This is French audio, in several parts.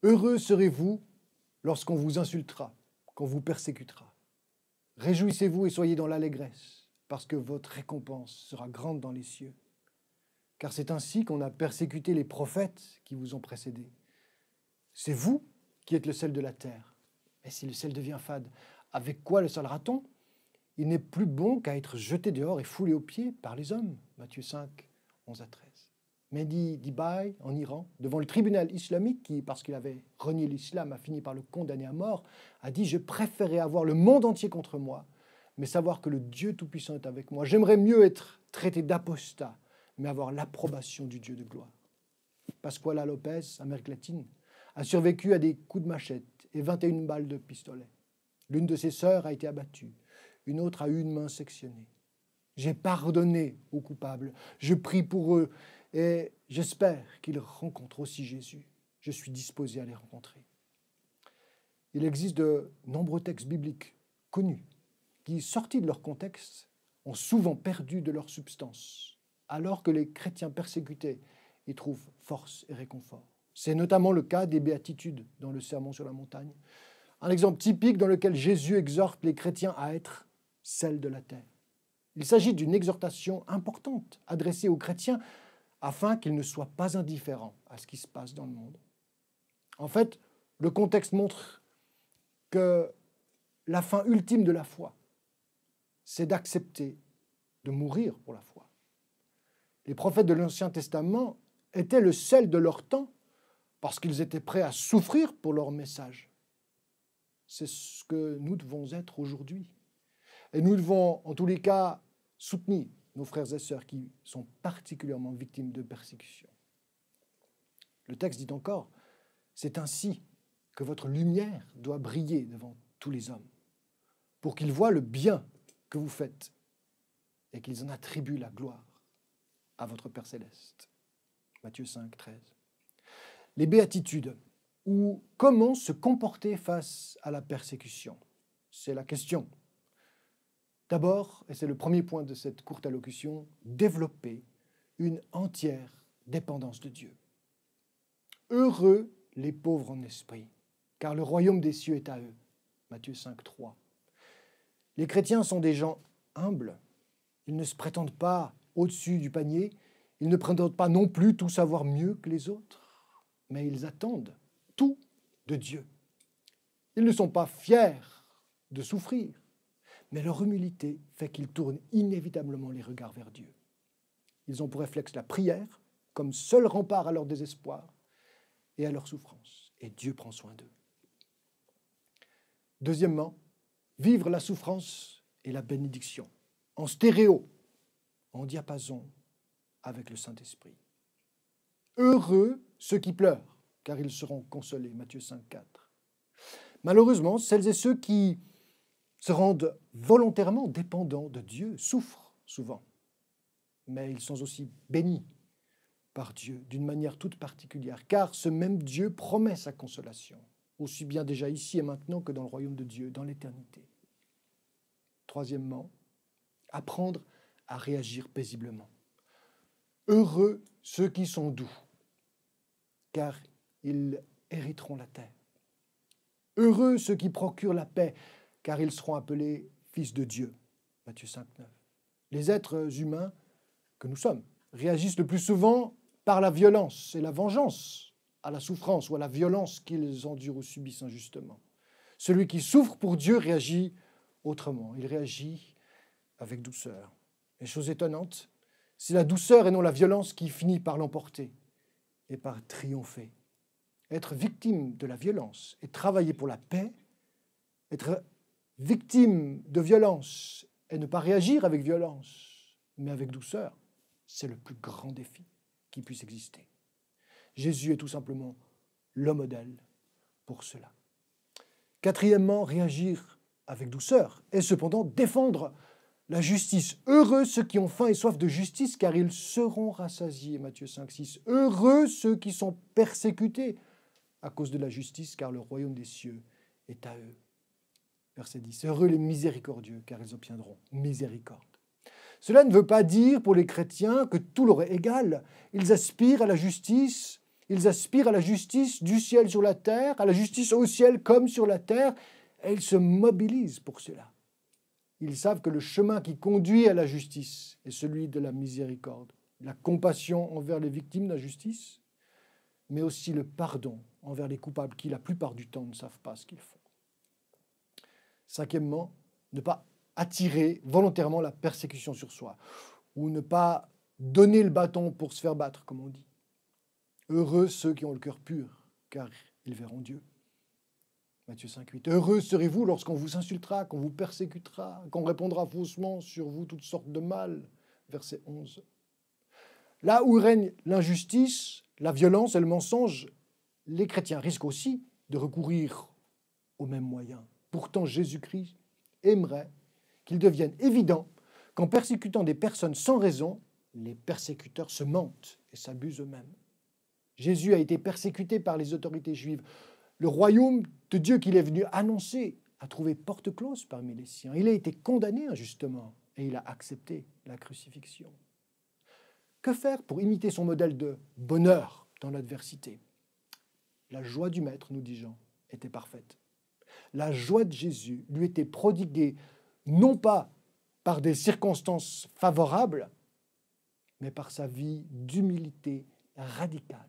Heureux serez-vous lorsqu'on vous insultera, qu'on vous persécutera. Réjouissez-vous et soyez dans l'allégresse, parce que votre récompense sera grande dans les cieux. Car c'est ainsi qu'on a persécuté les prophètes qui vous ont précédés. C'est vous qui êtes le sel de la terre. Et si le sel devient fade, avec quoi le salera-t-on? Il n'est plus bon qu'à être jeté dehors et foulé aux pieds par les hommes. Matthieu 5, 11 à 13. Mehdi Dibaï, en Iran, devant le tribunal islamique, qui, parce qu'il avait renié l'islam, a fini par le condamner à mort, a dit « Je préférais avoir le monde entier contre moi, mais savoir que le Dieu Tout-Puissant est avec moi. J'aimerais mieux être traité d'apostat, mais avoir l'approbation du Dieu de gloire. » Pascuala Lopez, Amérique latine, a survécu à des coups de machette et 21 balles de pistolet. L'une de ses sœurs a été abattue, une autre a eu une main sectionnée. J'ai pardonné aux coupables, je prie pour eux et j'espère qu'ils rencontrent aussi Jésus. Je suis disposé à les rencontrer. Il existe de nombreux textes bibliques connus qui, sortis de leur contexte, ont souvent perdu de leur substance, alors que les chrétiens persécutés y trouvent force et réconfort. C'est notamment le cas des béatitudes dans le Sermon sur la montagne, un exemple typique dans lequel Jésus exhorte les chrétiens à être sel de la terre. Il s'agit d'une exhortation importante adressée aux chrétiens afin qu'ils ne soient pas indifférents à ce qui se passe dans le monde. En fait, le contexte montre que la fin ultime de la foi, c'est d'accepter de mourir pour la foi. Les prophètes de l'Ancien Testament étaient le sel de leur temps parce qu'ils étaient prêts à souffrir pour leur message. C'est ce que nous devons être aujourd'hui. Et nous devons, en tous les cas, soutenir nos frères et sœurs qui sont particulièrement victimes de persécutions. Le texte dit encore, c'est ainsi que votre lumière doit briller devant tous les hommes, pour qu'ils voient le bien que vous faites et qu'ils en attribuent la gloire à votre Père céleste. Matthieu 5, 13. Les béatitudes, ou comment se comporter face à la persécution, c'est la question. D'abord, et c'est le premier point de cette courte allocution, développer une entière dépendance de Dieu. Heureux les pauvres en esprit, car le royaume des cieux est à eux. Matthieu 5, 3. Les chrétiens sont des gens humbles. Ils ne se prétendent pas au-dessus du panier. Ils ne prétendent pas non plus tout savoir mieux que les autres. Mais ils attendent tout de Dieu. Ils ne sont pas fiers de souffrir. Mais leur humilité fait qu'ils tournent inévitablement les regards vers Dieu. Ils ont pour réflexe la prière comme seul rempart à leur désespoir et à leur souffrance. Et Dieu prend soin d'eux. Deuxièmement, vivre la souffrance et la bénédiction, en stéréo, en diapason avec le Saint-Esprit. Heureux ceux qui pleurent, car ils seront consolés. Matthieu 5, 4. Malheureusement, celles et ceux qui se rendent volontairement dépendants de Dieu, souffrent souvent. Mais ils sont aussi bénis par Dieu d'une manière toute particulière, car ce même Dieu promet sa consolation, aussi bien déjà ici et maintenant que dans le royaume de Dieu, dans l'éternité. Troisièmement, apprendre à réagir paisiblement. Heureux ceux qui sont doux, car ils hériteront la terre. Heureux ceux qui procurent la paix, car ils seront appelés fils de Dieu. Matthieu 5, 9. Les êtres humains que nous sommes réagissent le plus souvent par la violence et la vengeance à la souffrance ou à la violence qu'ils endurent ou subissent injustement. Celui qui souffre pour Dieu réagit autrement. Il réagit avec douceur. Et chose étonnante, c'est la douceur et non la violence qui finit par l'emporter et par triompher. Être victime de la violence et travailler pour la paix, être victime de violence et ne pas réagir avec violence, mais avec douceur, c'est le plus grand défi qui puisse exister. Jésus est tout simplement le modèle pour cela. Quatrièmement, réagir avec douceur et cependant défendre la justice. Heureux ceux qui ont faim et soif de justice, car ils seront rassasiés. Matthieu 5, 6. Heureux ceux qui sont persécutés à cause de la justice, car le royaume des cieux est à eux. Verset 10. Heureux les miséricordieux, car ils obtiendront miséricorde. Cela ne veut pas dire pour les chrétiens que tout leur est égal. Ils aspirent à la justice Ils aspirent à la justice du ciel sur la terre, à la justice au ciel comme sur la terre, et ils se mobilisent pour cela. Ils savent que le chemin qui conduit à la justice est celui de la miséricorde, la compassion envers les victimes d'injustice, mais aussi le pardon envers les coupables qui, la plupart du temps, ne savent pas ce qu'ils font. Cinquièmement, ne pas attirer volontairement la persécution sur soi, ou ne pas donner le bâton pour se faire battre, comme on dit. Heureux ceux qui ont le cœur pur, car ils verront Dieu. Matthieu 5,8. Heureux serez-vous lorsqu'on vous insultera, qu'on vous persécutera, qu'on répondra faussement sur vous toutes sortes de mal. Verset 11. Là où règne l'injustice, la violence et le mensonge, les chrétiens risquent aussi de recourir aux mêmes moyens. Pourtant, Jésus-Christ aimerait qu'il devienne évident qu'en persécutant des personnes sans raison, les persécuteurs se mentent et s'abusent eux-mêmes. Jésus a été persécuté par les autorités juives. Le royaume de Dieu qu'il est venu annoncer a trouvé porte close parmi les siens. Il a été condamné injustement et il a accepté la crucifixion. Que faire pour imiter son modèle de bonheur dans l'adversité? La joie du Maître, nous dit Jean, était parfaite. La joie de Jésus lui était prodiguée non pas par des circonstances favorables, mais par sa vie d'humilité radicale.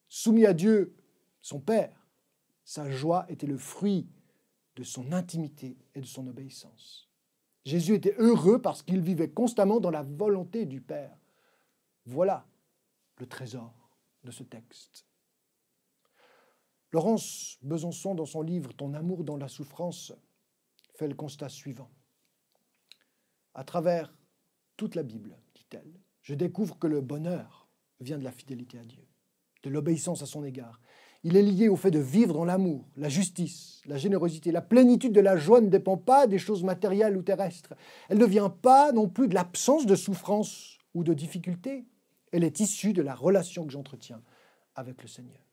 Soumis à Dieu, son Père, sa joie était le fruit de son intimité et de son obéissance. Jésus était heureux parce qu'il vivait constamment dans la volonté du Père. Voilà le trésor de ce texte. Laurence Besançon, dans son livre « Ton amour dans la souffrance », fait le constat suivant. À travers toute la Bible, dit-elle, je découvre que le bonheur vient de la fidélité à Dieu, de l'obéissance à son égard. Il est lié au fait de vivre dans l'amour, la justice, la générosité. La plénitude de la joie ne dépend pas des choses matérielles ou terrestres. Elle ne vient pas non plus de l'absence de souffrance ou de difficulté. Elle est issue de la relation que j'entretiens avec le Seigneur.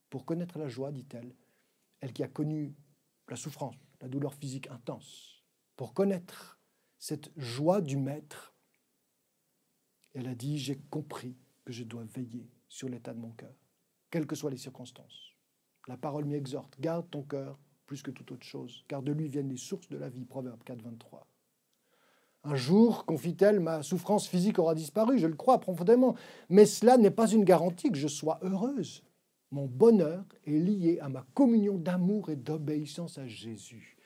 Pour connaître la joie, dit-elle, elle qui a connu la souffrance, la douleur physique intense, pour connaître cette joie du Maître, elle a dit, j'ai compris que je dois veiller sur l'état de mon cœur, quelles que soient les circonstances. La parole m'y exhorte, garde ton cœur plus que toute autre chose, car de lui viennent les sources de la vie, Proverbe 4, 23. Un jour, confie-t-elle, ma souffrance physique aura disparu, je le crois profondément, mais cela n'est pas une garantie que je sois heureuse. Mon bonheur est lié à ma communion d'amour et d'obéissance à Jésus.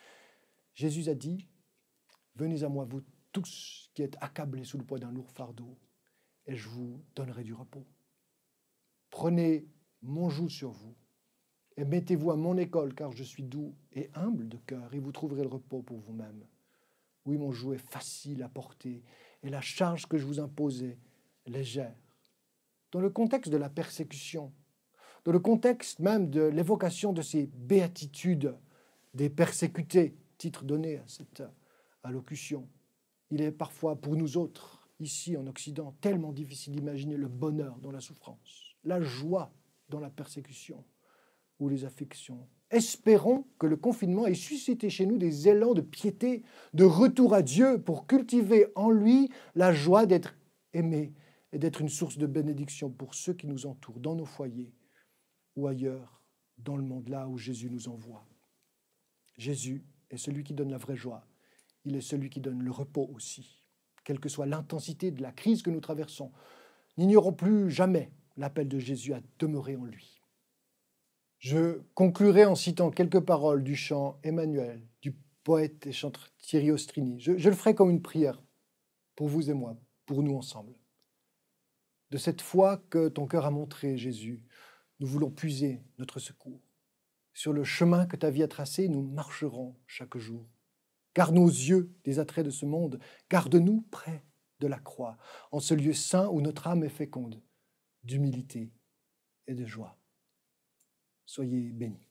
Jésus a dit, venez à moi, vous tous qui êtes accablés sous le poids d'un lourd fardeau, et je vous donnerai du repos. Prenez mon joug sur vous et mettez-vous à mon école, car je suis doux et humble de cœur, et vous trouverez le repos pour vous-même. Oui, mon joug est facile à porter, et la charge que je vous impose est légère. Dans le contexte de la persécution, dans le contexte même de l'évocation de ces béatitudes des persécutés, titre donné à cette allocution, il est parfois pour nous autres, ici en Occident, tellement difficile d'imaginer le bonheur dans la souffrance, la joie dans la persécution ou les afflictions. Espérons que le confinement ait suscité chez nous des élans de piété, de retour à Dieu pour cultiver en lui la joie d'être aimé et d'être une source de bénédiction pour ceux qui nous entourent, dans nos foyers ou ailleurs, dans le monde, là où Jésus nous envoie. Jésus est celui qui donne la vraie joie. Il est celui qui donne le repos aussi. Quelle que soit l'intensité de la crise que nous traversons, n'ignorons plus jamais l'appel de Jésus à demeurer en lui. Je conclurai en citant quelques paroles du chant Emmanuel, du poète et chanteur Thierry Ostrini. Je le ferai comme une prière pour vous et moi, pour nous ensemble. De cette foi que ton cœur a montrée, Jésus, nous voulons puiser notre secours. Sur le chemin que ta vie a tracé, nous marcherons chaque jour. Garde nos yeux des attraits de ce monde, garde-nous près de la croix, en ce lieu saint où notre âme est féconde, d'humilité et de joie. Soyez bénis.